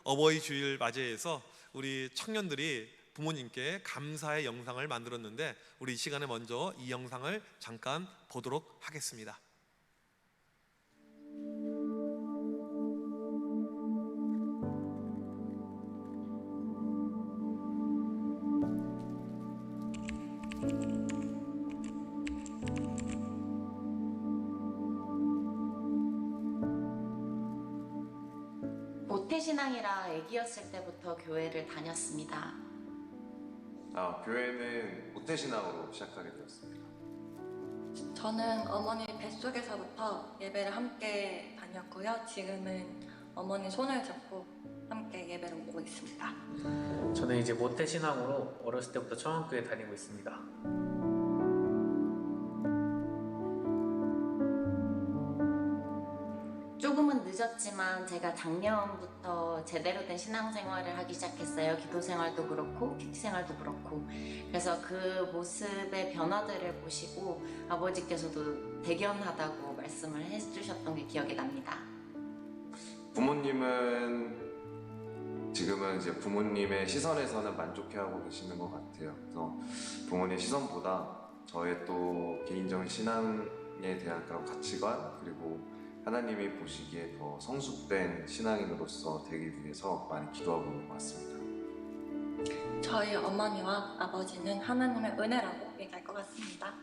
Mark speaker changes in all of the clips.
Speaker 1: 어버이 주일 맞이해서 우리 청년들이 부모님께 감사의 영상을 만들었는데 우리 이 시간에 먼저 이 영상을 잠깐 보도록 하겠습니다.
Speaker 2: 모태신앙이라 아기였을 때부터 교회를 다녔습니다.
Speaker 3: 교회는 모태신앙으로 시작하게 되었습니다.
Speaker 4: 저는 어머니 뱃속에서부터 예배를 함께 다녔고요. 지금은 어머니 손을 잡고 함께 예배를 오고 있습니다.
Speaker 5: 저는 이제 모태신앙으로 어렸을 때부터 청원교회 다니고 있습니다.
Speaker 2: 조금은 늦었지만 제가 작년부터 제대로 된 신앙생활을 하기 시작했어요. 기도생활도 그렇고 큐티생활도 그렇고. 그래서 그 모습의 변화들을 보시고 아버지께서도 대견하다고 말씀을 해주셨던 게 기억이 납니다.
Speaker 3: 부모님은 지금은 이제 부모님의 시선에서는 만족해하고 계시는 것 같아요. 그래서 부모님 시선보다 저의 또 개인적인 신앙에 대한 그런 가치관, 그리고 하나님이 보시기에 더 성숙된 신앙인으로서 되기 위해서 많이 기도하고 있는 것 같습니다.
Speaker 4: 저희 어머니와 아버지는 하나님의 은혜라고 얘기할 것 같습니다.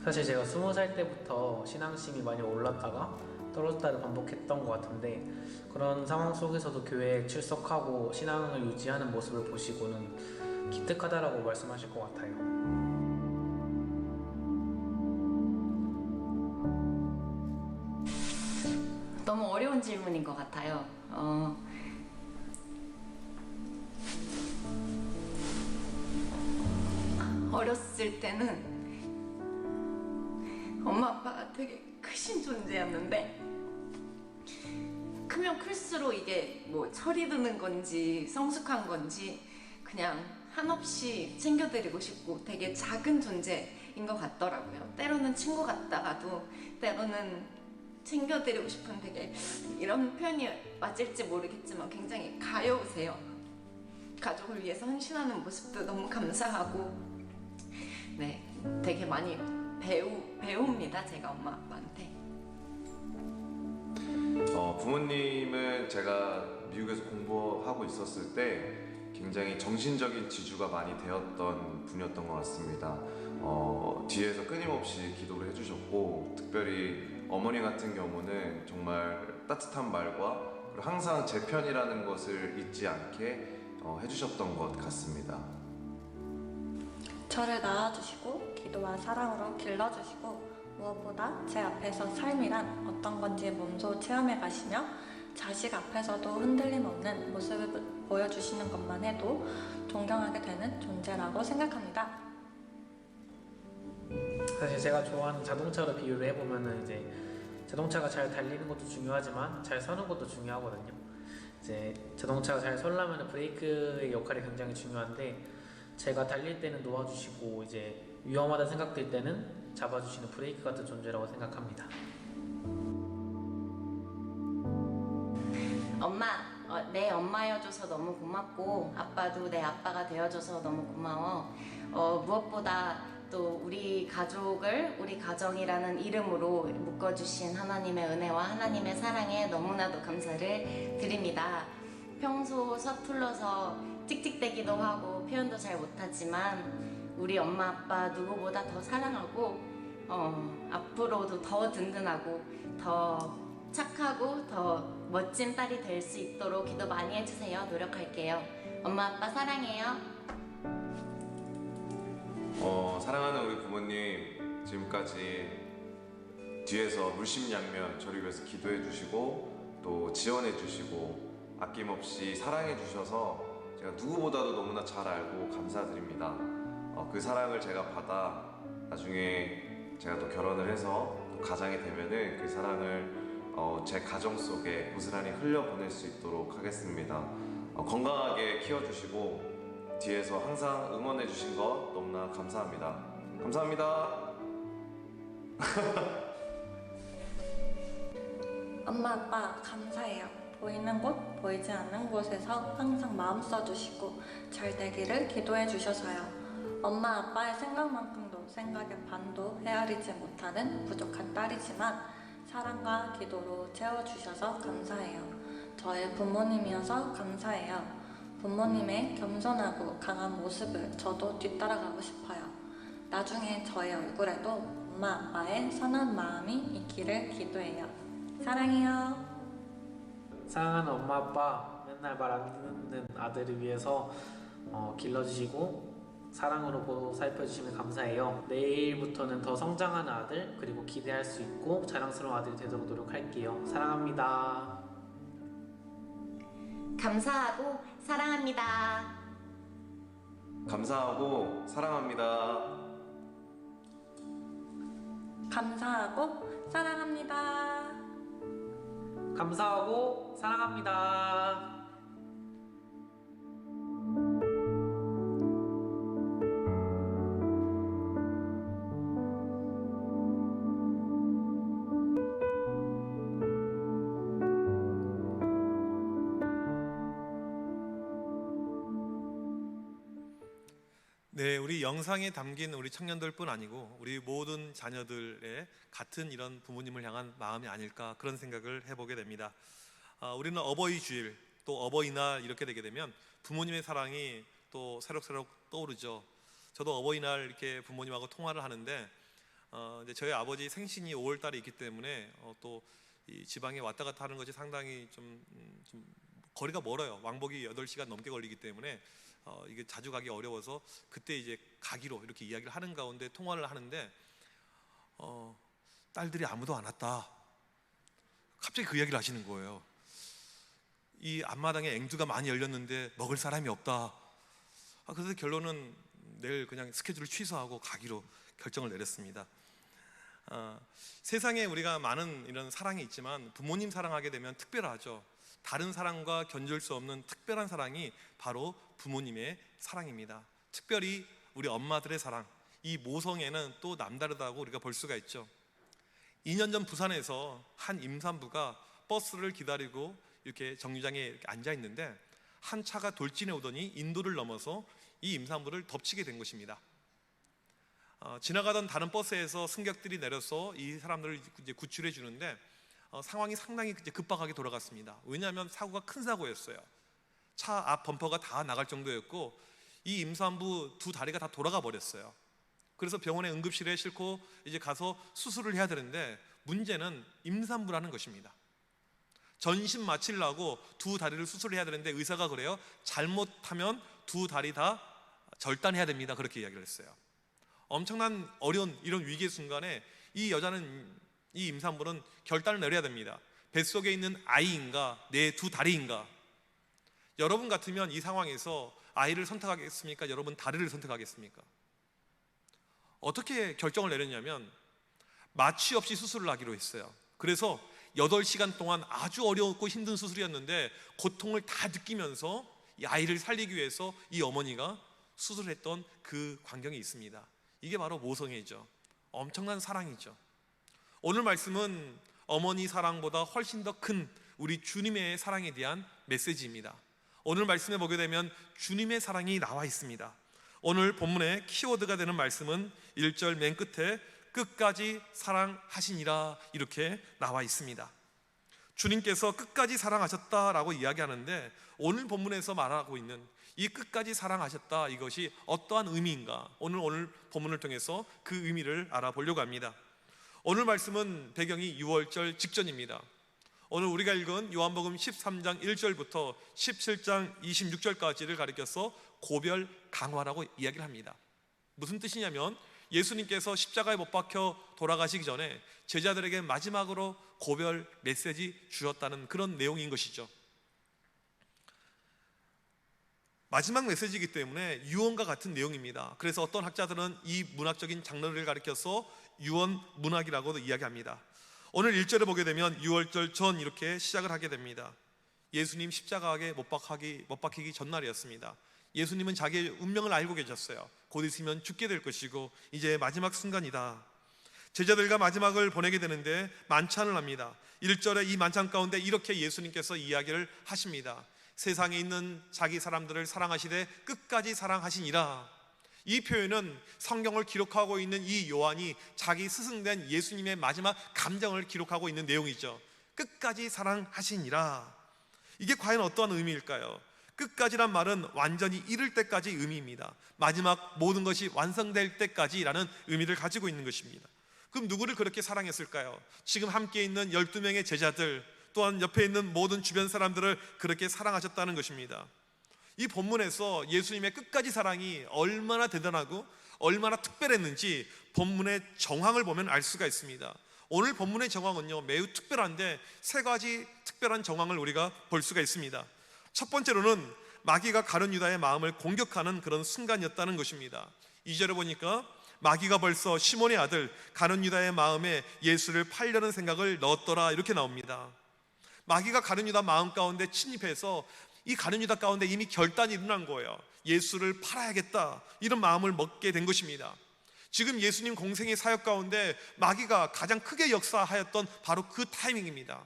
Speaker 5: 사실 제가 20살 때부터 신앙심이 많이 올랐다가 떨어졌다를 반복했던 것 같은데, 그런 상황 속에서도 교회에 출석하고 신앙을 유지하는 모습을 보시고는 기특하다라고 말씀하실 것 같아요.
Speaker 2: 너무 어려운 질문인 것 같아요. 어렸을 때는 엄마 아빠가 되게 크신 존재였는데 크면 클수록 이게 뭐 철이 드는 건지 성숙한 건지 그냥 한없이 챙겨드리고 싶고 되게 작은 존재인 것 같더라고요. 때로는 친구 같다가도 때로는 챙겨드리고 싶은, 되게 이런 표현이 맞을지 모르겠지만 굉장히 가여우세요. 가족을 위해서 헌신하는 모습도 너무 감사하고, 네, 되게 많이 배웁니다. 제가 엄마 아빠한테.
Speaker 3: 부모님은 제가 미국에서 공부하고 있었을 때 굉장히 정신적인 지주가 많이 되었던 분이었던 것 같습니다. 뒤에서 끊임없이 기도를 해주셨고, 특별히 어머니 같은 경우는 정말 따뜻한 말과 그리고 항상 제 편이라는 것을 잊지 않게 해주셨던 것 같습니다.
Speaker 4: 저를 낳아주시고 기도와 사랑으로 길러주시고, 무엇보다 제 앞에서 삶이란 어떤 건지 몸소 체험해 가시며 자식 앞에서도 흔들림 없는 모습을 보여주시는 것만 해도 존경하게 되는 존재라고 생각합니다.
Speaker 5: 사실 제가 좋아하는 자동차로 비유를 해보면은 이제 자동차가 잘 달리는 것도 중요하지만 잘 서는 것도 중요하거든요. 이제 자동차가 잘 서려면 브레이크의 역할이 굉장히 중요한데, 제가 달릴 때는 놓아주시고 이제 위험하다 생각될 때는 잡아주시는 브레이크 같은 존재라고 생각합니다.
Speaker 2: 엄마, 내 엄마여줘서 너무 고맙고 아빠도 내 아빠가 되어줘서 너무 고마워. 무엇보다 또 우리 가족을 우리 가정이라는 이름으로 묶어주신 하나님의 은혜와 하나님의 사랑에 너무나도 감사를 드립니다. 평소 서툴러서 찍찍대기도 하고 표현도 잘 못하지만 우리 엄마 아빠 누구보다 더 사랑하고 앞으로도 더 든든하고 더 착하고 더 멋진 딸이 될 수 있도록 기도 많이 해주세요. 노력할게요. 엄마 아빠 사랑해요.
Speaker 3: 사랑하는 우리 부모님, 지금까지 뒤에서 물심양면 저를 위해서 기도해 주시고 또 지원해 주시고 아낌없이 사랑해 주셔서 제가 누구보다도 너무나 잘 알고 감사드립니다. 그 사랑을 제가 받아 나중에 제가 또 결혼을 해서 또 가장이 되면은 그 사랑을 제 가정 속에 고스란히 흘려보낼 수 있도록 하겠습니다. 건강하게 키워주시고 뒤에서 항상 응원해주신 것 너무나 감사합니다. 감사합니다.
Speaker 4: 엄마 아빠 감사해요. 보이는 곳, 보이지 않는 곳에서 항상 마음 써주시고 잘 되기를 기도해 주셔서요. 엄마 아빠의 생각만큼도 생각의 반도 헤아리지 못하는 부족한 딸이지만 사랑과 기도로 채워주셔서 감사해요. 저의 부모님이어서 감사해요. 부모님의 겸손하고 강한 모습을 저도 뒤따라가고 싶어요. 나중에 저의 얼굴에도 엄마 아빠의 선한 마음이 있기를 기도해요. 사랑해요.
Speaker 5: 사랑하는 엄마 아빠, 맨날 말 안 듣는 아들을 위해서 길러주시고 사랑으로 보살펴주시면 감사해요. 내일부터는 더 성장하는 아들, 그리고 기대할 수 있고 자랑스러운 아들이 되도록 노력할게요. 사랑합니다.
Speaker 2: 감사하고 사랑합니다.
Speaker 3: 감사하고 사랑합니다.
Speaker 4: 감사하고 사랑합니다.
Speaker 5: 감사하고 사랑합니다.
Speaker 1: 네, 우리 영상에 담긴 우리 청년들뿐 아니고 우리 모든 자녀들의 같은 이런 부모님을 향한 마음이 아닐까 그런 생각을 해보게 됩니다. 우리는 어버이 주일 또 어버이날 이렇게 되게 되면 부모님의 사랑이 또 새록새록 떠오르죠. 저도 어버이날 이렇게 부모님하고 통화를 하는데 이제 저희 아버지 생신이 5월달에 있기 때문에 또 이 지방에 왔다 갔다 하는 것이 상당히 좀 거리가 멀어요. 왕복이 8시간 넘게 걸리기 때문에 이게 자주 가기 어려워서 그때 이제 가기로 이렇게 이야기를 하는 가운데 통화를 하는데 딸들이 아무도 안 왔다. 갑자기 그 이야기를 하시는 거예요. 이 앞마당에 앵두가 많이 열렸는데 먹을 사람이 없다. 그래서 결론은 내일 그냥 스케줄을 취소하고 가기로 결정을 내렸습니다. 세상에 우리가 많은 이런 사랑이 있지만 부모님 사랑하게 되면 특별하죠. 다른 사랑과 견줄 수 없는 특별한 사랑이 바로 부모님의 사랑입니다. 특별히 우리 엄마들의 사랑, 이 모성애는 또 남다르다고 우리가 볼 수가 있죠. 2년 전 부산에서 한 임산부가 버스를 기다리고 이렇게 정류장에 이렇게 앉아 있는데 한 차가 돌진해 오더니 인도를 넘어서 이 임산부를 덮치게 된 것입니다. 지나가던 다른 버스에서 승객들이 내려서 이 사람들을 이제 구출해 주는데 상황이 상당히 이제 급박하게 돌아갔습니다. 왜냐하면 사고가 큰 사고였어요. 차 앞 범퍼가 다 나갈 정도였고 이 임산부 두 다리가 다 돌아가 버렸어요. 그래서 병원에 응급실에 싣고 이제 가서 수술을 해야 되는데 문제는 임산부라는 것입니다. 전신 마취려고 두 다리를 수술해야 되는데 의사가 그래요. 잘못하면 두 다리 다 절단해야 됩니다. 그렇게 이야기를 했어요. 엄청난 어려운 이런 위기의 순간에 이 여자는, 이 임산부는 결단을 내려야 됩니다. 뱃속에 있는 아이인가 내 두 다리인가. 여러분 같으면 이 상황에서 아이를 선택하겠습니까? 여러분 다리를 선택하겠습니까? 어떻게 결정을 내렸냐면 마취 없이 수술을 하기로 했어요. 그래서 8시간 동안 아주 어렵고 힘든 수술이었는데 고통을 다 느끼면서 이 아이를 살리기 위해서 이 어머니가 수술했던 그 광경이 있습니다. 이게 바로 모성애죠. 엄청난 사랑이죠. 오늘 말씀은 어머니 사랑보다 훨씬 더 큰 우리 주님의 사랑에 대한 메시지입니다. 오늘 말씀에 보게 되면 주님의 사랑이 나와 있습니다. 오늘 본문의 키워드가 되는 말씀은 1절 맨 끝에 끝까지 사랑하시니라 이렇게 나와 있습니다. 주님께서 끝까지 사랑하셨다라고 이야기하는데 오늘 본문에서 말하고 있는 이 끝까지 사랑하셨다, 이것이 어떠한 의미인가, 오늘 본문을 통해서 그 의미를 알아보려고 합니다. 오늘 말씀은 배경이 유월절 직전입니다. 오늘 우리가 읽은 요한복음 13장 1절부터 17장 26절까지를 가리켜서 고별 강화라고 이야기를 합니다. 무슨 뜻이냐면 예수님께서 십자가에 못 박혀 돌아가시기 전에 제자들에게 마지막으로 고별 메시지 주셨다는 그런 내용인 것이죠. 마지막 메시지이기 때문에 유언과 같은 내용입니다. 그래서 어떤 학자들은 이 문학적인 장르를 가리켜서 유언 문학이라고도 이야기합니다. 오늘 1절에 보게 되면 유월절 전 이렇게 시작을 하게 됩니다. 예수님 십자가에 못 박히기 전날이었습니다. 예수님은 자기의 운명을 알고 계셨어요. 곧 있으면 죽게 될 것이고 이제 마지막 순간이다. 제자들과 마지막을 보내게 되는데 만찬을 합니다. 1절에 이 만찬 가운데 이렇게 예수님께서 이야기를 하십니다. 세상에 있는 자기 사람들을 사랑하시되 끝까지 사랑하시니라. 이 표현은 성경을 기록하고 있는 이 요한이 자기 스승된 예수님의 마지막 감정을 기록하고 있는 내용이죠. 끝까지 사랑하시니라. 이게 과연 어떠한 의미일까요? 끝까지란 말은 완전히 이를 때까지 의미입니다. 마지막 모든 것이 완성될 때까지라는 의미를 가지고 있는 것입니다. 그럼 누구를 그렇게 사랑했을까요? 지금 함께 있는 12명의 제자들, 또한 옆에 있는 모든 주변 사람들을 그렇게 사랑하셨다는 것입니다. 이 본문에서 예수님의 끝까지 사랑이 얼마나 대단하고 얼마나 특별했는지 본문의 정황을 보면 알 수가 있습니다. 오늘 본문의 정황은요, 매우 특별한데 세 가지 특별한 정황을 우리가 볼 수가 있습니다. 첫 번째로는 마귀가 가룟 유다의 마음을 공격하는 그런 순간이었다는 것입니다. 2절에 보니까 마귀가 벌써 시몬의 아들 가룟 유다의 마음에 예수를 팔려는 생각을 넣었더라, 이렇게 나옵니다. 마귀가 가룟 유다 마음 가운데 침입해서 이 가룟 유다 가운데 이미 결단이 일어난 거예요. 예수를 팔아야겠다, 이런 마음을 먹게 된 것입니다. 지금 예수님 공생의 사역 가운데 마귀가 가장 크게 역사하였던 바로 그 타이밍입니다.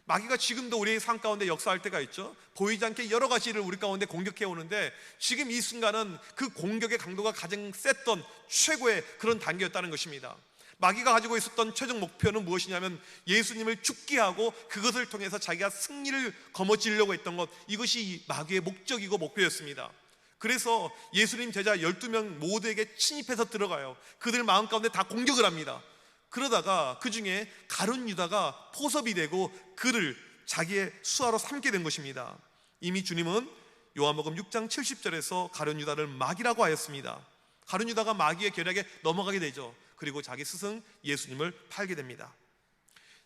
Speaker 1: 마귀가 지금도 우리의 삶 가운데 역사할 때가 있죠. 보이지 않게 여러 가지를 우리 가운데 공격해 오는데 지금 이 순간은 그 공격의 강도가 가장 셌던 최고의 그런 단계였다는 것입니다. 마귀가 가지고 있었던 최종 목표는 무엇이냐면 예수님을 죽게 하고 그것을 통해서 자기가 승리를 거머쥐려고 했던 것, 이것이 마귀의 목적이고 목표였습니다. 그래서 예수님 제자 12명 모두에게 침입해서 들어가요. 그들 마음 가운데 다 공격을 합니다. 그러다가 그 중에 가룟 유다가 포섭이 되고 그를 자기의 수하로 삼게 된 것입니다. 이미 주님은 요한복음 6장 70절에서 가룟 유다를 마귀라고 하였습니다. 가룟 유다가 마귀의 계략에 넘어가게 되죠. 그리고 자기 스승 예수님을 팔게 됩니다.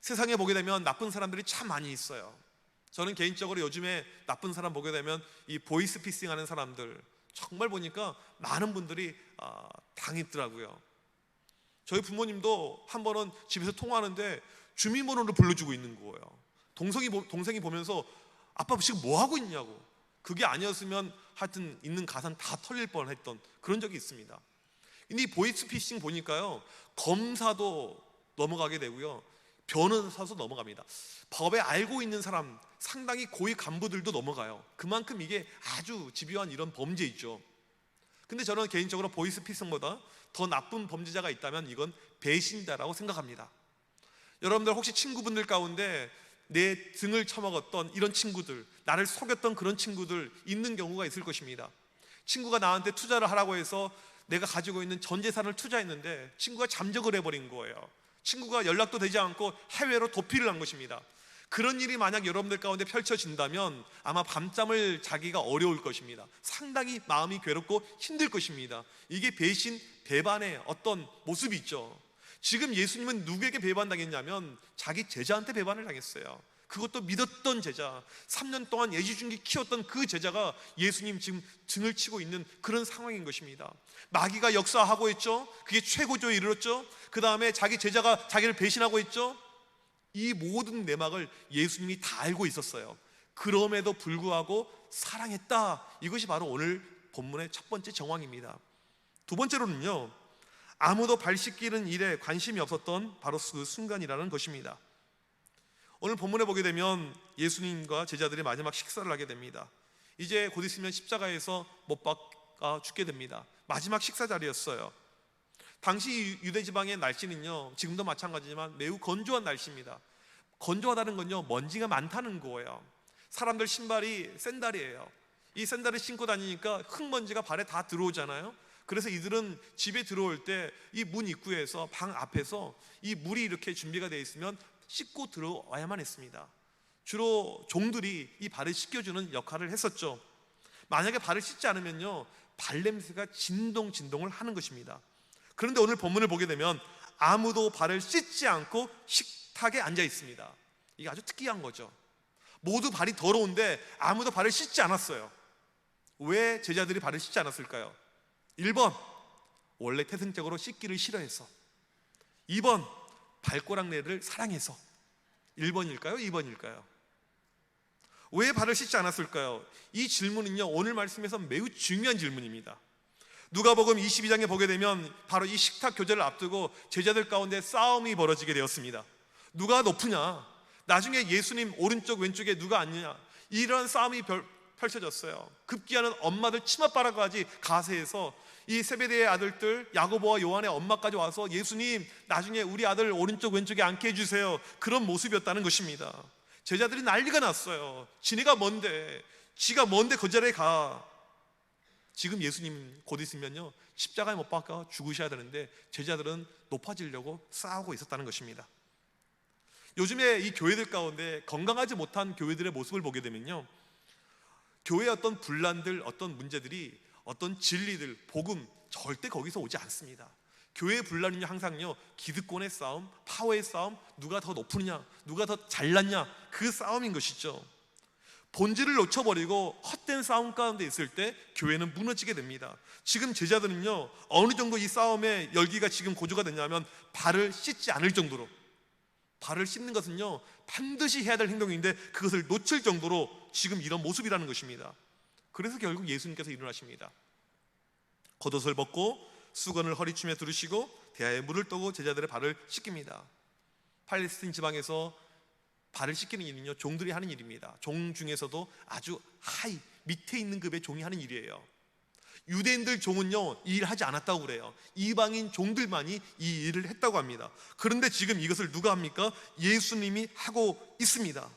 Speaker 1: 세상에 보게 되면 나쁜 사람들이 참 많이 있어요. 저는 개인적으로 요즘에 나쁜 사람 보게 되면 이 보이스피싱 하는 사람들 정말 보니까 많은 분들이 당했더라고요. 저희 부모님도 한 번은 집에서 통화하는데 주민번호를 불러주고 있는 거예요. 동생이 보면서 아빠 지금 뭐 하고 있냐고. 그게 아니었으면 하여튼 있는 가산 다 털릴 뻔했던 그런 적이 있습니다. 근데 이 보이스피싱 보니까요, 검사도 넘어가게 되고요, 변호사도 넘어갑니다. 법에 알고 있는 사람, 상당히 고위 간부들도 넘어가요. 그만큼 이게 아주 집요한 이런 범죄이죠. 근데 저는 개인적으로 보이스피싱보다 더 나쁜 범죄자가 있다면 이건 배신자라고 생각합니다. 여러분들 혹시 친구분들 가운데 내 등을 쳐먹었던 이런 친구들, 나를 속였던 그런 친구들 있는 경우가 있을 것입니다. 친구가 나한테 투자를 하라고 해서 내가 가지고 있는 전 재산을 투자했는데 친구가 잠적을 해버린 거예요. 친구가 연락도 되지 않고 해외로 도피를 한 것입니다. 그런 일이 만약 여러분들 가운데 펼쳐진다면 아마 밤잠을 자기가 어려울 것입니다. 상당히 마음이 괴롭고 힘들 것입니다. 이게 배신, 배반의 어떤 모습이 있죠. 지금 예수님은 누구에게 배반당했냐면 자기 제자한테 배반을 당했어요. 그것도 믿었던 제자, 3년 동안 애지중지 키웠던 그 제자가 예수님 지금 등을 치고 있는 그런 상황인 것입니다. 마귀가 역사하고 있죠. 그게 최고조에 이르렀죠. 그 다음에 자기 제자가 자기를 배신하고 있죠. 이 모든 내막을 예수님이 다 알고 있었어요. 그럼에도 불구하고 사랑했다. 이것이 바로 오늘 본문의 첫 번째 정황입니다. 두 번째로는요, 아무도 발 씻기는 일에 관심이 없었던 바로 그 순간이라는 것입니다. 오늘 본문에 보게 되면 예수님과 제자들이 마지막 식사를 하게 됩니다. 이제 곧 있으면 십자가에서 못 박아 죽게 됩니다. 마지막 식사 자리였어요. 당시 유대 지방의 날씨는요, 지금도 마찬가지지만 매우 건조한 날씨입니다. 건조하다는 건요, 먼지가 많다는 거예요. 사람들 신발이 샌들이에요. 이 샌들을 신고 다니니까 흙먼지가 발에 다 들어오잖아요. 그래서 이들은 집에 들어올 때 이 문 입구에서 방 앞에서 이 물이 이렇게 준비가 되어 있으면 씻고 들어와야만 했습니다. 주로 종들이 이 발을 씻겨주는 역할을 했었죠. 만약에 발을 씻지 않으면요, 발냄새가 진동을 하는 것입니다. 그런데 오늘 본문을 보게 되면 아무도 발을 씻지 않고 식탁에 앉아 있습니다. 이게 아주 특이한 거죠. 모두 발이 더러운데 아무도 발을 씻지 않았어요. 왜 제자들이 발을 씻지 않았을까요? 1번, 원래 태생적으로 씻기를 싫어해서. 2번, 발꼬락내를 사랑해서. 1번일까요? 2번일까요? 왜 발을 씻지 않았을까요? 이 질문은요, 오늘 말씀에서 매우 중요한 질문입니다. 누가복음 22장에 보게 되면 바로 이 식탁 교제를 앞두고 제자들 가운데 싸움이 벌어지게 되었습니다. 누가 높으냐? 나중에 예수님 오른쪽 왼쪽에 누가 앉느냐? 이런 싸움이 펼쳐졌어요. 급기야는 엄마들 치맛바라까지 가세해서 이 세베대의 아들들 야고보와 요한의 엄마까지 와서 예수님 나중에 우리 아들 오른쪽 왼쪽에 앉게 해주세요. 그런 모습이었다는 것입니다. 제자들이 난리가 났어요. 지가 뭔데 그 자리에 가. 지금 예수님 곧 있으면요 십자가에 못 박아 죽으셔야 되는데 제자들은 높아지려고 싸우고 있었다는 것입니다. 요즘에 이 교회들 가운데 건강하지 못한 교회들의 모습을 보게 되면요, 교회의 어떤 분란들, 어떤 문제들이, 어떤 진리들, 복음 절대 거기서 오지 않습니다. 교회의 분란은요 항상요 기득권의 싸움, 파워의 싸움, 누가 더 높으냐, 누가 더 잘났냐, 그 싸움인 것이죠. 본질을 놓쳐버리고 헛된 싸움 가운데 있을 때 교회는 무너지게 됩니다. 지금 제자들은요 어느 정도 이 싸움의 열기가 지금 고조가 됐냐면 발을 씻지 않을 정도로, 발을 씻는 것은요 반드시 해야 될 행동인데 그것을 놓칠 정도로 지금 이런 모습이라는 것입니다. 그래서 결국 예수님께서 일어나십니다. 겉옷을 벗고 수건을 허리춤에 두르시고 대야에 물을 떠고 제자들의 발을 씻깁니다. 팔레스틴 지방에서 발을 씻기는 일은요 종들이 하는 일입니다. 종 중에서도 아주 하이 밑에 있는 급의 종이 하는 일이에요. 유대인들 종은요 이 일을 하지 않았다고 그래요. 이방인 종들만이 이 일을 했다고 합니다. 그런데 지금 이것을 누가 합니까? 예수님이 하고 있습니다.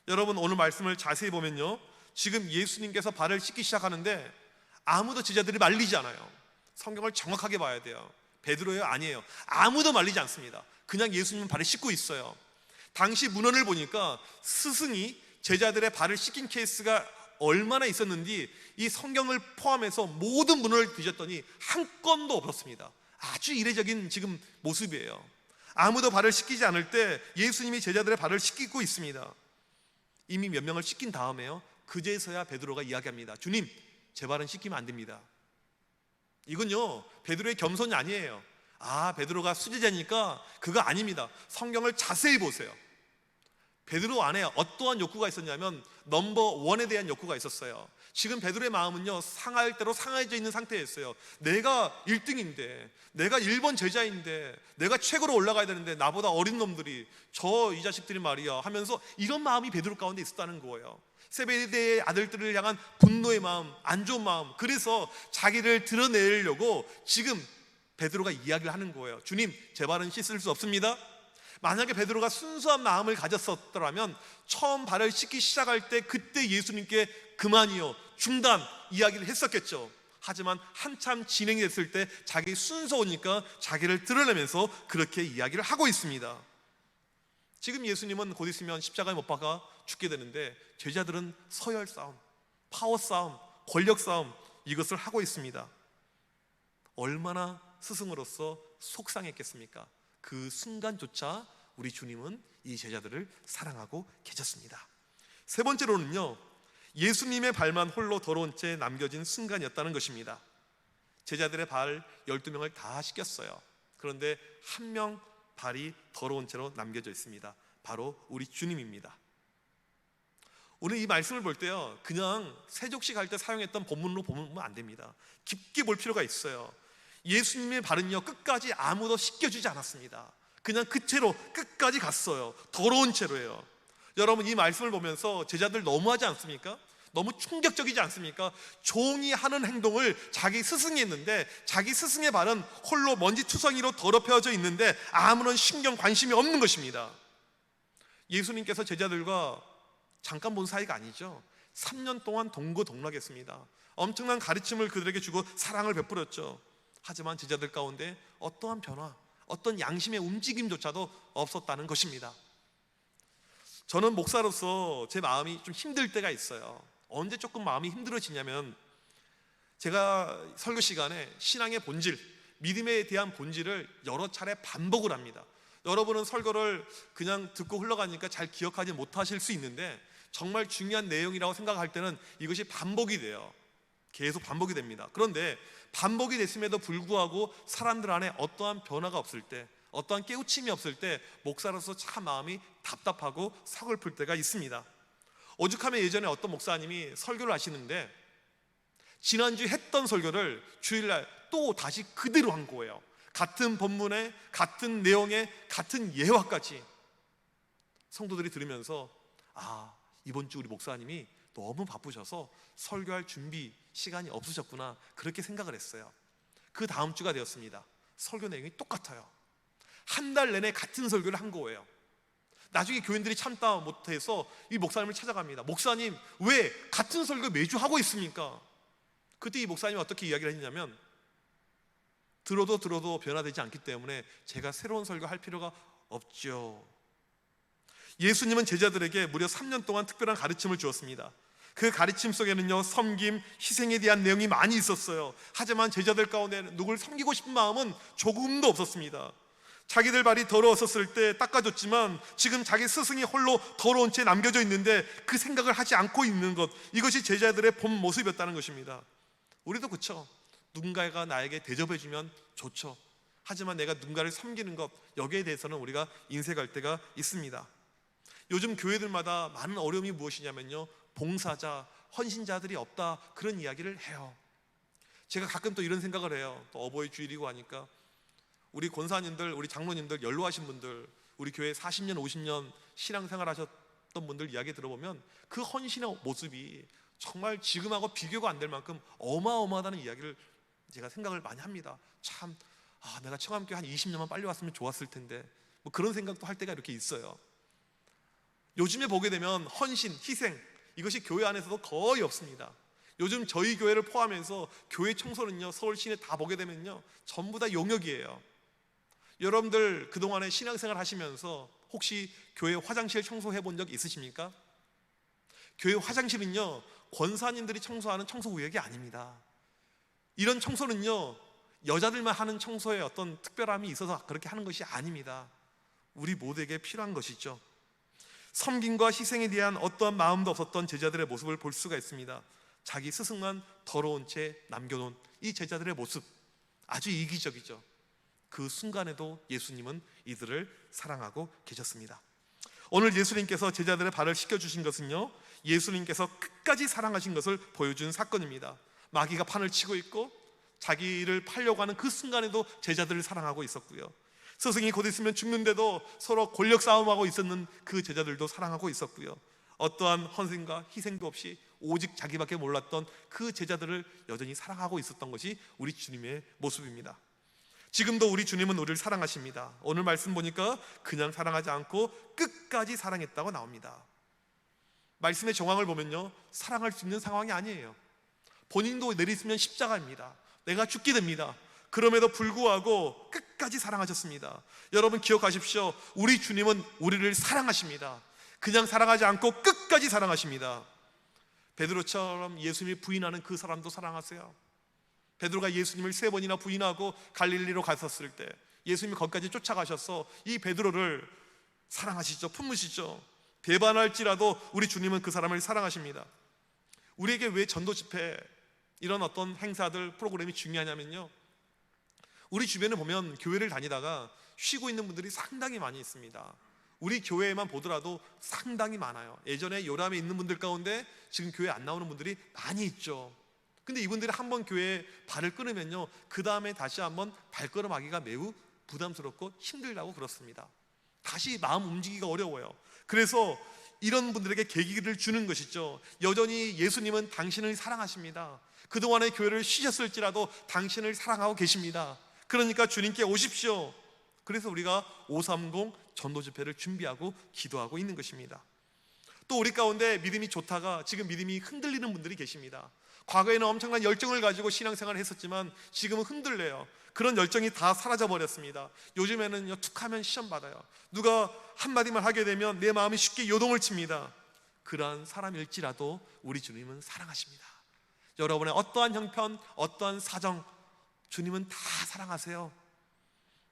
Speaker 1: 여러분 오늘 말씀을 자세히 보면요, 지금 예수님께서 발을 씻기 시작하는데 아무도 제자들이 말리지 않아요. 성경을 정확하게 봐야 돼요. 베드로예요? 아니에요. 아무도 말리지 않습니다. 그냥 예수님은 발을 씻고 있어요. 당시 문헌을 보니까 스승이 제자들의 발을 씻긴 케이스가 얼마나 있었는지 이 성경을 포함해서 모든 문헌을 뒤졌더니 한 건도 없었습니다. 아주 이례적인 지금 모습이에요. 아무도 발을 씻기지 않을 때 예수님이 제자들의 발을 씻기고 있습니다. 이미 몇 명을 씻긴 다음에요 그제서야 베드로가 이야기합니다. 주님, 제 발은 씻기면 안 됩니다. 이건요 베드로의 겸손이 아니에요. 베드로가 수제자니까 그거 아닙니다. 성경을 자세히 보세요. 베드로 안에 어떠한 욕구가 있었냐면 넘버 원에 대한 욕구가 있었어요. 지금 베드로의 마음은요 상할 대로 상해져 있는 상태였어요. 내가 1등인데, 내가 1번 제자인데, 내가 최고로 올라가야 되는데 나보다 어린 놈들이, 이 자식들이 말이야 하면서 이런 마음이 베드로 가운데 있었다는 거예요. 세베대의 아들들을 향한 분노의 마음, 안 좋은 마음, 그래서 자기를 드러내려고 지금 베드로가 이야기를 하는 거예요. 주님, 제 발은 씻을 수 없습니다. 만약에 베드로가 순수한 마음을 가졌었더라면 처음 발을 씻기 시작할 때 그때 예수님께 그만이요, 중단 이야기를 했었겠죠. 하지만 한참 진행이 됐을 때 자기 순서오니까 자기를 드러내면서 그렇게 이야기를 하고 있습니다. 지금 예수님은 곧 있으면 십자가에 못 박아 죽게 되는데 제자들은 서열 싸움, 파워 싸움, 권력 싸움, 이것을 하고 있습니다. 얼마나 스승으로서 속상했겠습니까? 그 순간조차 우리 주님은 이 제자들을 사랑하고 계셨습니다. 세 번째로는요, 예수님의 발만 홀로 더러운 채 남겨진 순간이었다는 것입니다. 제자들의 발 12명을 다 씻겼어요. 그런데 한 명 발이 더러운 채로 남겨져 있습니다. 바로 우리 주님입니다. 오늘 이 말씀을 볼 때요 그냥 세족식 할 때 사용했던 본문으로 보면 안 됩니다. 깊게 볼 필요가 있어요. 예수님의 발은요 끝까지 아무도 씻겨주지 않았습니다. 그냥 그 채로 끝까지 갔어요. 더러운 채로예요. 여러분 이 말씀을 보면서 제자들 너무하지 않습니까? 너무 충격적이지 않습니까? 종이 하는 행동을 자기 스승이 했는데 자기 스승의 발은 홀로 먼지투성이로 더럽혀져 있는데 아무런 신경 관심이 없는 것입니다. 예수님께서 제자들과 잠깐 본 사이가 아니죠. 3년 동안 동고동락했습니다. 엄청난 가르침을 그들에게 주고 사랑을 베풀었죠. 하지만 제자들 가운데 어떠한 변화, 어떤 양심의 움직임조차도 없었다는 것입니다. 저는 목사로서 제 마음이 좀 힘들 때가 있어요. 언제 조금 마음이 힘들어지냐면 제가 설교 시간에 신앙의 본질, 믿음에 대한 본질을 여러 차례 반복을 합니다. 여러분은 설교를 그냥 듣고 흘러가니까 잘 기억하지 못하실 수 있는데 정말 중요한 내용이라고 생각할 때는 이것이 반복이 돼요. 계속 반복이 됩니다. 그런데 반복이 됐음에도 불구하고 사람들 안에 어떠한 변화가 없을 때, 어떠한 깨우침이 없을 때 목사로서 참 마음이 답답하고 서글플 때가 있습니다. 오죽하면 예전에 어떤 목사님이 설교를 하시는데 지난주 했던 설교를 주일날 또 다시 그대로 한 거예요. 같은 본문에, 같은 내용에, 같은 예화까지. 성도들이 들으면서 이번 주 우리 목사님이 너무 바쁘셔서 설교할 준비 시간이 없으셨구나, 그렇게 생각을 했어요. 그 다음 주가 되었습니다. 설교 내용이 똑같아요. 한 달 내내 같은 설교를 한 거예요. 나중에 교인들이 참다 못해서 이 목사님을 찾아갑니다. 목사님, 왜 같은 설교 매주 하고 있습니까? 그때 이 목사님이 어떻게 이야기를 했냐면, 들어도 변화되지 않기 때문에 제가 새로운 설교 할 필요가 없죠. 예수님은 제자들에게 무려 3년 동안 특별한 가르침을 주었습니다. 그 가르침 속에는요, 섬김, 희생에 대한 내용이 많이 있었어요. 하지만 제자들 가운데 누굴 섬기고 싶은 마음은 조금도 없었습니다. 자기들 발이 더러웠었을 때 닦아줬지만 지금 자기 스승이 홀로 더러운 채 남겨져 있는데 그 생각을 하지 않고 있는 것, 이것이 제자들의 본 모습이었다는 것입니다. 우리도 그렇죠. 누군가가 나에게 대접해주면 좋죠. 하지만 내가 누군가를 섬기는 것, 여기에 대해서는 우리가 인색할 때가 있습니다. 요즘 교회들마다 많은 어려움이 무엇이냐면요, 봉사자, 헌신자들이 없다, 그런 이야기를 해요. 제가 가끔 또 이런 생각을 해요. 또 어버이 주일이고 하니까 우리 권사님들, 우리 장로님들, 연로하신 분들, 우리 교회 40년, 50년 신앙생활 하셨던 분들 이야기 들어보면 그 헌신의 모습이 정말 지금하고 비교가 안 될 만큼 어마어마하다는 이야기를 제가 생각을 많이 합니다. 참, 내가 청암교회 한 20년만 빨리 왔으면 좋았을 텐데, 뭐 그런 생각도 할 때가 이렇게 있어요. 요즘에 보게 되면 헌신, 희생, 이것이 교회 안에서도 거의 없습니다. 요즘 저희 교회를 포함해서 교회 청소는요, 서울 시내 다 보게 되면요, 전부 다 용역이에요. 여러분들 그동안에 신앙생활 하시면서 혹시 교회 화장실 청소해 본 적 있으십니까? 교회 화장실은요, 권사님들이 청소하는 청소 구역이 아닙니다. 이런 청소는요, 여자들만 하는 청소에 어떤 특별함이 있어서 그렇게 하는 것이 아닙니다. 우리 모두에게 필요한 것이죠. 섬김과 희생에 대한 어떠한 마음도 없었던 제자들의 모습을 볼 수가 있습니다. 자기 스승만 더러운 채 남겨놓은 이 제자들의 모습, 아주 이기적이죠. 그 순간에도 예수님은 이들을 사랑하고 계셨습니다. 오늘 예수님께서 제자들의 발을 씻겨주신 것은요, 예수님께서 끝까지 사랑하신 것을 보여준 사건입니다. 마귀가 판을 치고 있고 자기를 팔려고 하는 그 순간에도 제자들을 사랑하고 있었고요, 스승이 곧 있으면 죽는데도 서로 권력 싸움하고 있었는 그 제자들도 사랑하고 있었고요, 어떠한 헌신과 희생도 없이 오직 자기밖에 몰랐던 그 제자들을 여전히 사랑하고 있었던 것이 우리 주님의 모습입니다. 지금도 우리 주님은 우리를 사랑하십니다. 오늘 말씀 보니까 그냥 사랑하지 않고 끝까지 사랑했다고 나옵니다. 말씀의 정황을 보면요, 사랑할 수 있는 상황이 아니에요. 본인도 내리쓰면 십자가입니다. 내가 죽게 됩니다. 그럼에도 불구하고 끝까지 사랑하셨습니다. 여러분 기억하십시오. 우리 주님은 우리를 사랑하십니다. 그냥 사랑하지 않고 끝까지 사랑하십니다. 베드로처럼 예수님이 부인하는 그 사람도 사랑하세요. 베드로가 예수님을 3번이나 부인하고 갈릴리로 갔었을 때 예수님이 거기까지 쫓아가셔서 이 베드로를 사랑하시죠. 품으시죠. 배반할지라도 우리 주님은 그 사람을 사랑하십니다. 우리에게 왜 전도 집회, 이런 어떤 행사들, 프로그램이 중요하냐면요, 우리 주변에 보면 교회를 다니다가 쉬고 있는 분들이 상당히 많이 있습니다. 우리 교회에만 보더라도 상당히 많아요. 예전에 요람에 있는 분들 가운데 지금 교회 안 나오는 분들이 많이 있죠. 근데 이분들이 한번 교회에 발을 끊으면요, 그 다음에 다시 한번 발걸음하기가 매우 부담스럽고 힘들다고 그렇습니다. 다시 마음 움직이기가 어려워요. 그래서 이런 분들에게 계기를 주는 것이죠. 여전히 예수님은 당신을 사랑하십니다. 그동안의 교회를 쉬셨을지라도 당신을 사랑하고 계십니다. 그러니까 주님께 오십시오. 그래서 우리가 530 전도 집회를 준비하고 기도하고 있는 것입니다. 또 우리 가운데 믿음이 좋다가 지금 믿음이 흔들리는 분들이 계십니다. 과거에는 엄청난 열정을 가지고 신앙생활을 했었지만 지금은 흔들려요. 그런 열정이 다 사라져 버렸습니다. 요즘에는요, 툭하면 시험 받아요. 누가 한마디만 하게 되면 내 마음이 쉽게 요동을 칩니다. 그러한 사람일지라도 우리 주님은 사랑하십니다. 여러분의 어떠한 형편, 어떠한 사정, 주님은 다 사랑하세요.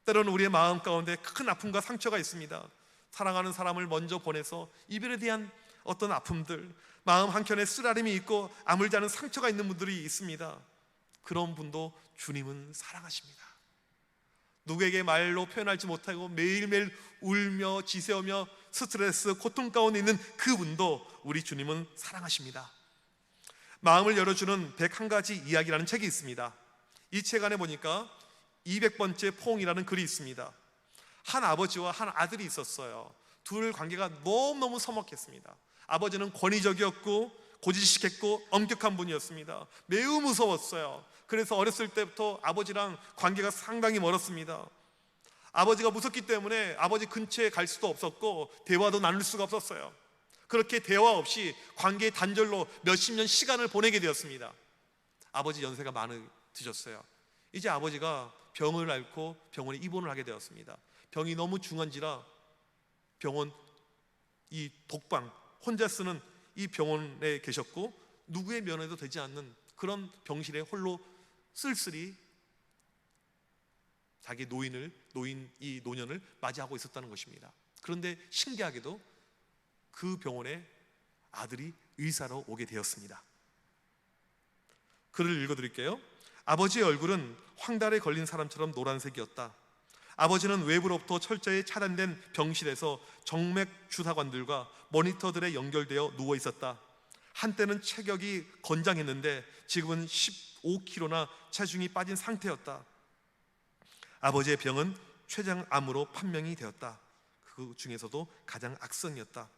Speaker 1: 때로는 우리의 마음 가운데 큰 아픔과 상처가 있습니다. 사랑하는 사람을 먼저 보내서 이별에 대한 어떤 아픔들, 마음 한켠에 쓰라림이 있고 아물지 않은 상처가 있는 분들이 있습니다. 그런 분도 주님은 사랑하십니다. 누구에게 말로 표현하지 못하고 매일매일 울며 지새우며 스트레스, 고통 가운데 있는 그분도 우리 주님은 사랑하십니다. 마음을 열어주는 101가지 이야기라는 책이 있습니다. 이 책 안에 보니까 200번째 포옹이라는 글이 있습니다. 한 아버지와 한 아들이 있었어요. 둘 관계가 너무너무 서먹했습니다. 아버지는 권위적이었고 고지식했고 엄격한 분이었습니다. 매우 무서웠어요. 그래서 어렸을 때부터 아버지랑 관계가 상당히 멀었습니다. 아버지가 무섭기 때문에 아버지 근처에 갈 수도 없었고 대화도 나눌 수가 없었어요. 그렇게 대화 없이 관계의 단절로 몇십 년 시간을 보내게 되었습니다. 아버지 연세가 많으셨어요. 이제 아버지가 병을 앓고 병원에 입원을 하게 되었습니다. 병이 너무 중한지라 병원 이 독방 혼자 쓰는 이 병원에 계셨고 누구의 면회도 되지 않는 그런 병실에 홀로 쓸쓸히 자기 이 노년을 맞이하고 있었다는 것입니다. 그런데 신기하게도 그 병원에 아들이 의사로 오게 되었습니다. 글을 읽어드릴게요. 아버지의 얼굴은 황달에 걸린 사람처럼 노란색이었다. 아버지는 외부로부터 철저히 차단된 병실에서 정맥 주사관들과 모니터들에 연결되어 누워 있었다. 한때는 체격이 건장했는데 지금은 15kg나 체중이 빠진 상태였다. 아버지의 병은 췌장암으로 판명이 되었다. 그 중에서도 가장 악성이었다.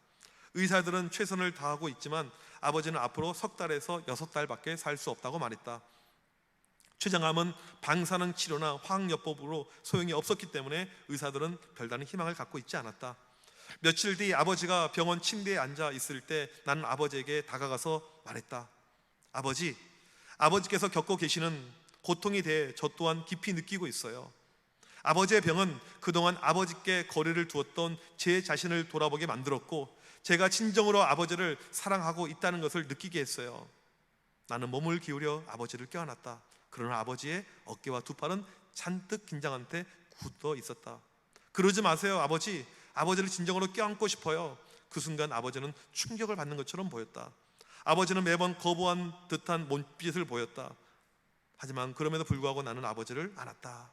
Speaker 1: 의사들은 최선을 다하고 있지만 아버지는 앞으로 석 달에서 6달밖에 살 수 없다고 말했다. 췌장암은 방사능 치료나 화학요법으로 소용이 없었기 때문에 의사들은 별다른 희망을 갖고 있지 않았다. 며칠 뒤 아버지가 병원 침대에 앉아 있을 때 나는 아버지에게 다가가서 말했다. 아버지께서 겪고 계시는 고통에 대해 저 또한 깊이 느끼고 있어요. 아버지의 병은 그동안 아버지께 거리를 두었던 제 자신을 돌아보게 만들었고 제가 진정으로 아버지를 사랑하고 있다는 것을 느끼게 했어요. 나는 몸을 기울여 아버지를 껴안았다. 그러나 아버지의 어깨와 두 팔은 잔뜩 긴장한 채 굳어 있었다. 그러지 마세요, 아버지. 아버지를 진정으로 껴안고 싶어요. 그 순간 아버지는 충격을 받는 것처럼 보였다. 아버지는 매번 거부한 듯한 몸짓을 보였다. 하지만 그럼에도 불구하고 나는 아버지를 안았다.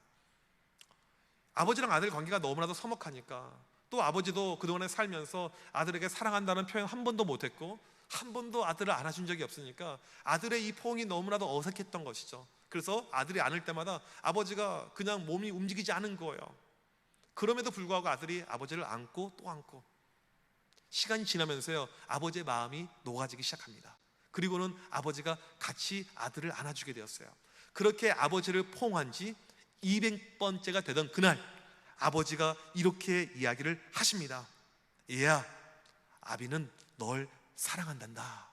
Speaker 1: 아버지랑 아들 관계가 너무나도 서먹하니까 또 아버지도 그동안에 살면서 아들에게 사랑한다는 표현 한 번도 못했고 한 번도 아들을 안아준 적이 없으니까 아들의 이 포옹이 너무나도 어색했던 것이죠. 그래서 아들이 안을 때마다 아버지가 그냥 몸이 움직이지 않은 거예요. 그럼에도 불구하고 아들이 아버지를 안고 또 안고 시간이 지나면서요 아버지의 마음이 녹아지기 시작합니다. 그리고는 아버지가 같이 아들을 안아주게 되었어요. 그렇게 아버지를 포옹한 지 200번째가 되던 그날 아버지가 이렇게 이야기를 하십니다. 얘야, 아비는 널 사랑한단다.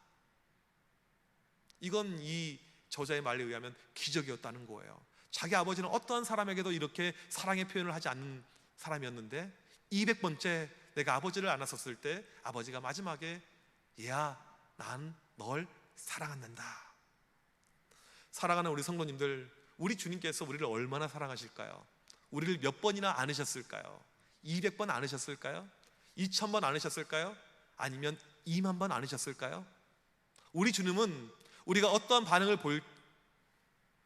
Speaker 1: 이건 이 저자의 말에 의하면 기적이었다는 거예요. 자기 아버지는 어떠한 사람에게도 이렇게 사랑의 표현을 하지 않는 사람이었는데 200번째 내가 아버지를 안았었을 때 아버지가 마지막에 얘야, 난 널 사랑한단다. 사랑하는 우리 성도님들, 우리 주님께서 우리를 얼마나 사랑하실까요? 우리를 몇 번이나 안으셨을까요? 200번 안으셨을까요? 2000번 안으셨을까요? 아니면 2만 번 안으셨을까요? 우리 주님은 우리가 어떠한 반응을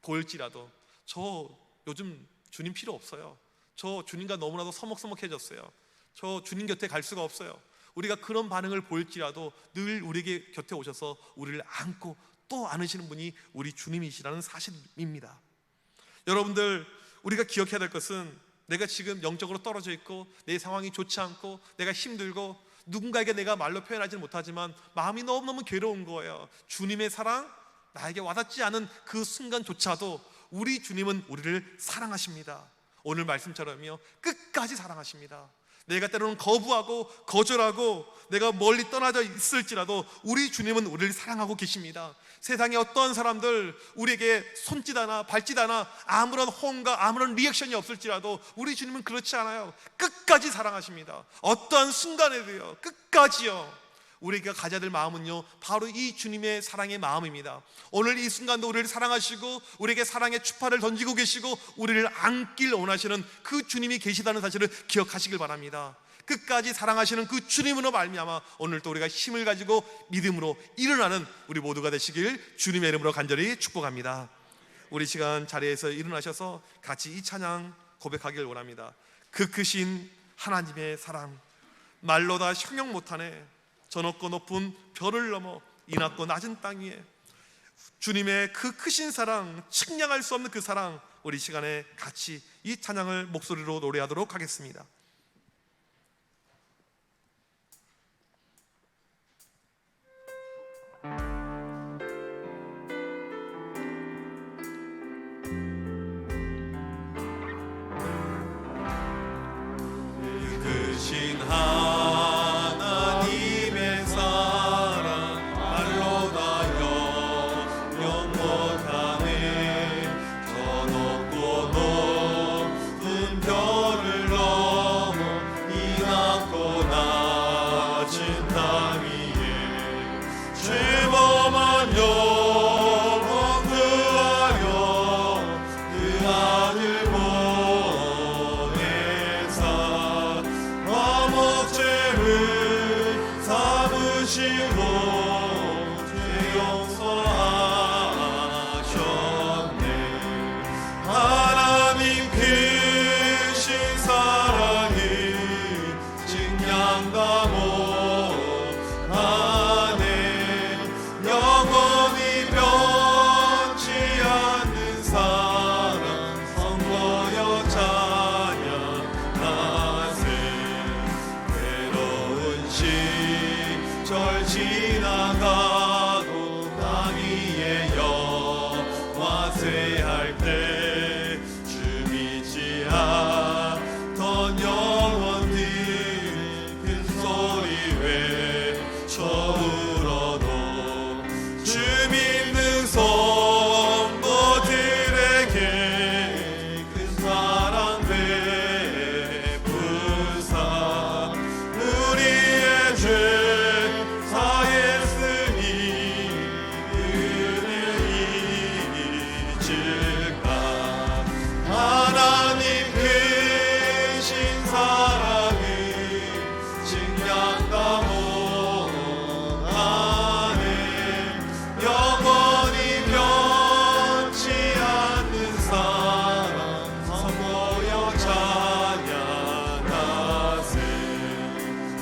Speaker 1: 보일지라도 저 요즘 주님 필요 없어요. 저 주님과 너무나도 서먹서먹해졌어요. 저 주님 곁에 갈 수가 없어요. 우리가 그런 반응을 보일지라도 늘 우리에게 곁에 오셔서 우리를 안고 또 안으시는 분이 우리 주님이시라는 사실입니다. 여러분들, 우리가 기억해야 될 것은 내가 지금 영적으로 떨어져 있고 내 상황이 좋지 않고 내가 힘들고 누군가에게 내가 말로 표현하지는 못하지만 마음이 너무너무 괴로운 거예요. 주님의 사랑 나에게 와닿지 않은 그 순간조차도 우리 주님은 우리를 사랑하십니다. 오늘 말씀처럼요 끝까지 사랑하십니다. 내가 때로는 거부하고 거절하고 내가 멀리 떠나져 있을지라도 우리 주님은 우리를 사랑하고 계십니다. 세상에 어떠한 사람들 우리에게 손짓 하나 발짓 하나 아무런 호응과 아무런 리액션이 없을지라도 우리 주님은 그렇지 않아요. 끝까지 사랑하십니다. 어떠한 순간에도요 끝까지요. 우리가 가져야 될 마음은요 바로 이 주님의 사랑의 마음입니다. 오늘 이 순간도 우리를 사랑하시고 우리에게 사랑의 추파를 던지고 계시고 우리를 안길 원하시는 그 주님이 계시다는 사실을 기억하시길 바랍니다. 끝까지 사랑하시는 그 주님으로 말미암아 오늘도 우리가 힘을 가지고 믿음으로 일어나는 우리 모두가 되시길 주님의 이름으로 간절히 축복합니다. 우리 시간 자리에서 일어나셔서 같이 이 찬양 고백하길 원합니다. 그 크신 하나님의 사랑 말로 다 형용 못하네. 저 높고 높은 별을 넘어 이 낮고 낮은 땅 위에 주님의 그 크신 사랑, 측량할 수 없는 그 사랑, 우리 시간에 같이 이 찬양을 목소리로 노래하도록 하겠습니다. 크신 하나님의 사랑 말로 다 영영 못하네. 저 높고 높은 별을 넘어 이 낮고 낮은 땅 위에 죄범한 영혼 구하려 그 아들 보내사 죄를 삼으시고 죄 용서하셨네. 하나님 크신 사랑이 증량다 못하네. 영원히 변치 않는 사랑 선보여 찬양하세. 시절 지나가도 땅 위에 여와 쇠할 때 주 믿지 않던 영혼들 큰 소리 외쳐 울어도 주 믿는 성도들에게 큰 사랑 베푸사 우리의 죄 사했으니 은혜 잊을까. 하나님 크신 사랑을 증량다 못하네. 영원히 변치 않는 사랑 선보여 찬양하세.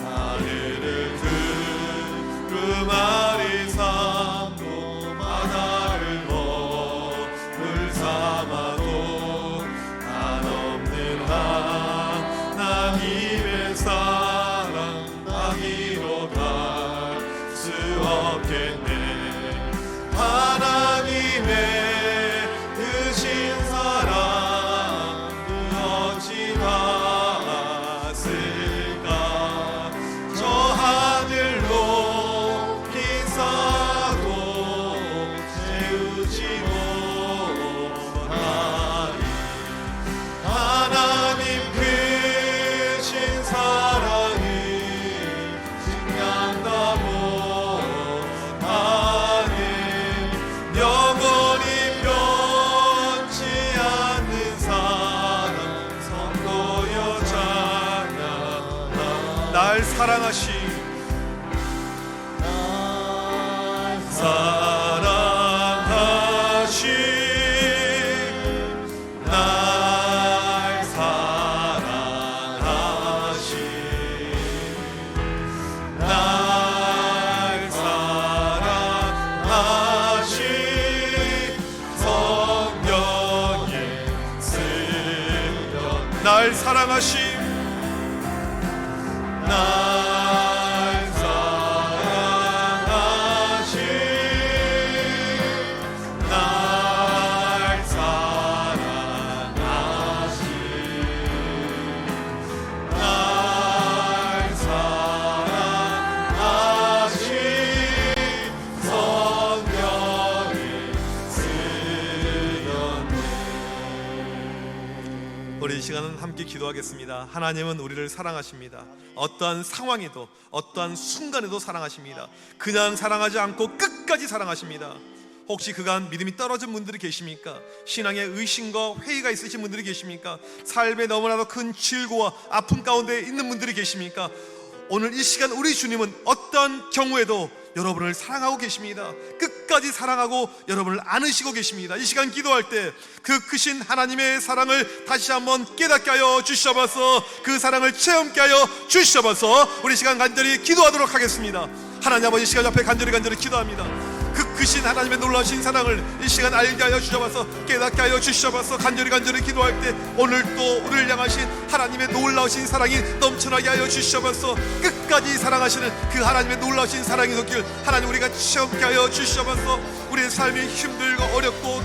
Speaker 1: 하늘을 그 말이 삼고 바다를 먹을 삼아도 한없는 하나님의 사랑 나기로 갈 수 없겠네. 하나님의 크신 사랑 어찌 봤을까. 저 하늘로 긴 사도 채우지 못하리. 하나님 크신 사랑을 증량다 못하네. 영원히 변치 않는 사랑 선보여 찬양하라. 날 사랑하신 사랑하신 날 사랑하신 날 사랑하신 성령의 쓰여 날 사랑하신 날 사랑하신 날 사랑하신 날 사랑하신 성령의 쓰였네. 우리 이 시간은 함께 기도하겠습니다. 하나님은 우리를 사랑하십니다. 어떠한 상황에도 어떠한 순간에도 사랑하십니다. 그냥 사랑하지 않고 끝까지 사랑하십니다. 혹시 그간 믿음이 떨어진 분들이 계십니까? 신앙에 의심과 회의가 있으신 분들이 계십니까? 삶에 너무나도 큰 질고와 아픔 가운데 있는 분들이 계십니까? 오늘 이 시간 우리 주님은 어떠한 경우에도 여러분을 사랑하고 계십니다. 끝까지 사랑하고 여러분을 안으시고 계십니다. 이 시간 기도할 때 그 크신 하나님의 사랑을 다시 한번 깨닫게 하여 주셔서 그 사랑을 체험케 하여 주셔서 우리 시간 간절히 기도하도록 하겠습니다. 하나님 아버지, 시간 앞에 간절히 기도합니다. 그 그 크신 하나님의 놀라신 사랑을 이 시간 알게 하여 주셔서 깨닫게 하여 주셔서 간절히 기도할 때 오늘 또 우리를 향하신 하나님의 놀라우신 사랑이 넘쳐나게 하여 주셔서 끝까지 사랑하시는 그 하나님의 놀라우신 사랑이 섞일 하나님 우리가 체험케 하여 주셔서 우리의 삶이 힘들고 어렵고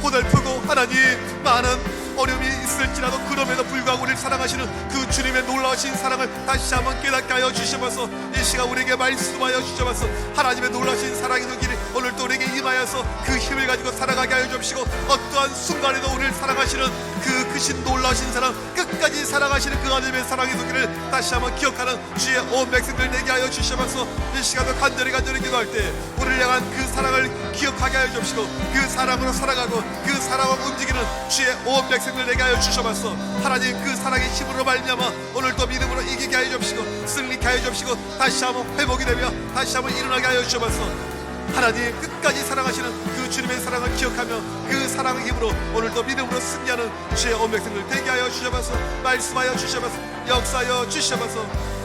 Speaker 1: 고달프고 하나님 많은 어려움이 있을지라도 그럼에도 불구하고 우리를 사랑하시는 그 주님의 놀라우신 사랑을 다시 한번 깨닫게 하여 주셔서 이 시간 우리에게 말씀하여 주셔서 하나님의 놀라우신 사랑의 눈길이 오늘 또 우리에게 임하여서 그 힘을 가지고 살아가게 하여 주시고 어떠한 순간에도 우리를 사랑하시는 그 크신 놀라우신 사랑 끝까지 사랑하시는 그 하나님의 사랑의 눈길을 다시 한번 기억하는 주의 온 백성들 내게 하여 주셔서 이 시간도 간절히 기도할 때 우리를 향한 그 사랑을 기억하게 하여 주시고 그 사랑으로 살아가고 그 사랑으로 움직이는 주의 온 백성들 내게 하여 주셔서 하나님 그 사랑의 힘으로 말미암아 오늘 또 믿음으로 이기게 하여 주시고 승리케 하여 주시고 다시 한번 회복이 되며 다시 한번 일어나게 하여 주셔서 하나님 끝까지 사랑하시는 그 주님의 사랑을 기억하며 그 사랑의 힘으로 오늘도 믿음으로 승리하는 주의 온 백성들 되게 하여 주셔서 말씀하여 주셔서 역사하여 주셔서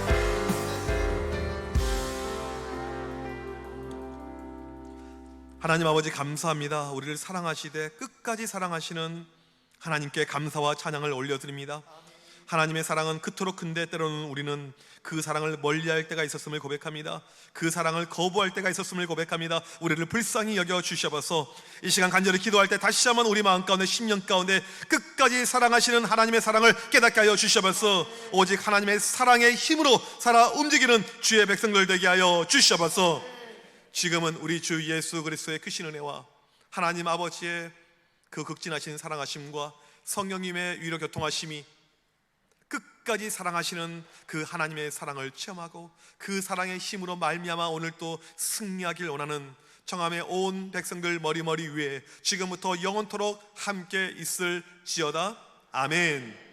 Speaker 1: 하나님 아버지 감사합니다. 우리를 사랑하시되 끝까지 사랑하시는 하나님께 감사와 찬양을 올려드립니다. 하나님의 사랑은 그토록 큰데 때로는 우리는 그 사랑을 멀리할 때가 있었음을 고백합니다. 그 사랑을 거부할 때가 있었음을 고백합니다. 우리를 불쌍히 여겨 주셔서 이 시간 간절히 기도할 때 다시 한번 우리 마음 가운데 심령 가운데 끝까지 사랑하시는 하나님의 사랑을 깨닫게 하여 주셔서 오직 하나님의 사랑의 힘으로 살아 움직이는 주의 백성들 되게 하여 주셔서 지금은 우리 주 예수 그리스도의 크신 은혜와 하나님 아버지의 그 극진하신 사랑하심과 성령님의 위로 교통하심이 끝까지 사랑하시는 그 하나님의 사랑을 체험하고 그 사랑의 힘으로 말미암아 오늘 또 승리하길 원하는 청함의 온 백성들 머리 위에 지금부터 영원토록 함께 있을지어다. 아멘.